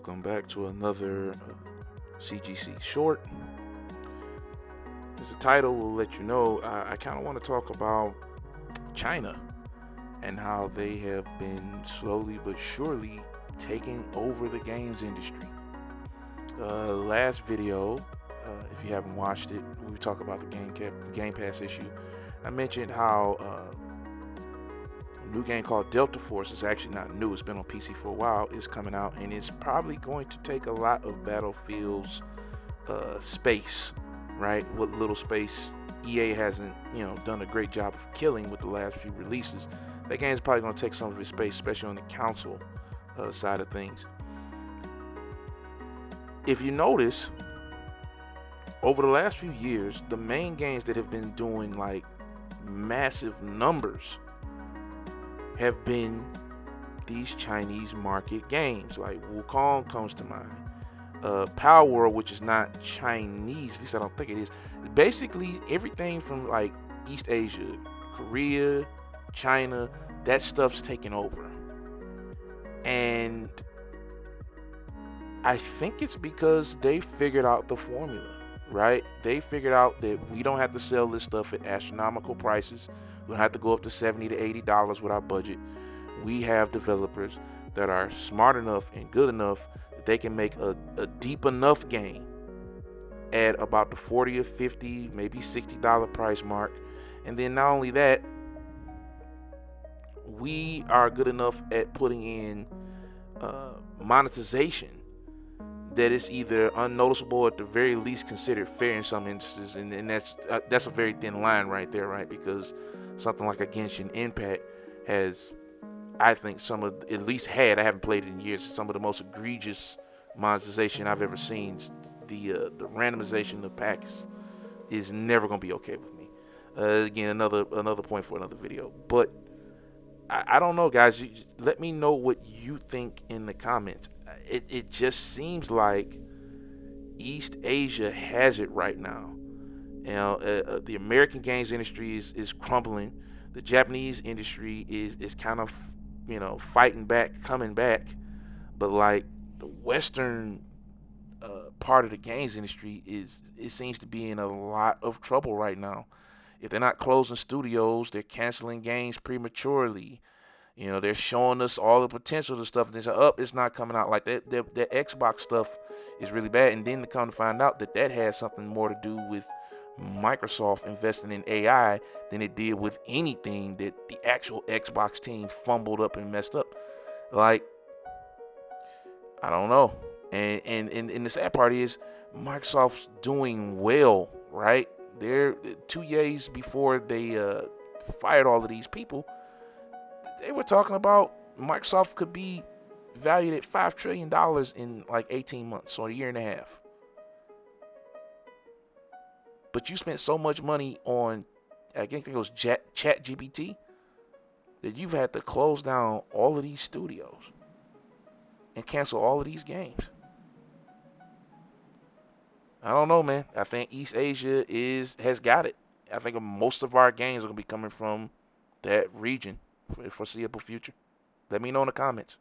welcome back to another CGC short. As the title will let you know, I kind of want to talk about China and how they have been slowly but surely taking over the games industry. Last video, if you haven't watched it, we talk about the Game Pass issue. I mentioned how a new game called Delta Force is actually not new. It's been on PC for a while. It's coming out, and it's probably going to take a lot of Battlefield's space, right? What little space EA hasn't, done a great job of killing with the last few releases. That game is probably going to take some of its space, especially on the console side of things. If you notice, over the last few years, the main games that have been doing like massive numbers have been these Chinese market games. Like Wukong comes to mind. Power World, which is not Chinese, at least I don't think it is. Basically, everything from like East Asia, Korea, China, that stuff's taken over. And I think it's because they figured out the formula, right? They figured out that we don't have to sell this stuff at astronomical prices. We don't have to go up to $70 to $80 with our budget. We have developers that are smart enough and good enough that they can make a deep enough game at about the $40 or $50, maybe $60 price mark. And then not only that, we are good enough at putting in monetization that is either unnoticeable or at the very least considered fair in some instances, and that's a very thin line right there, right? Because something like a Genshin Impact has, I think, I haven't played it in years, some of the most egregious monetization I've ever seen. The randomization of packs is never gonna be okay with me. Again, another point for another video. But I don't know, guys. Let me know what you think in the comments. It just seems like East Asia has it right now. The American games industry is crumbling. The Japanese industry is kind of, fighting back, coming back. But like the Western part of the games industry it seems to be in a lot of trouble right now. If they're not closing studios, they're canceling games prematurely. They're showing us all the potential of stuff, and they say, it's not coming out. Like that Xbox stuff is really bad. And then to come to find out that has something more to do with Microsoft investing in AI than it did with anything that the actual Xbox team fumbled up and messed up. Like, I don't know. And the sad part is Microsoft's doing well, right? They're 2 years before they fired all of these people. They were talking about Microsoft could be valued at $5 trillion in like 18 months or a year and a half. But you spent so much money on, I think it was ChatGPT, that you've had to close down all of these studios and cancel all of these games. I don't know, man. I think East Asia has got it. I think most of our games are going to be coming from that region for the foreseeable future. Let me know in the comments.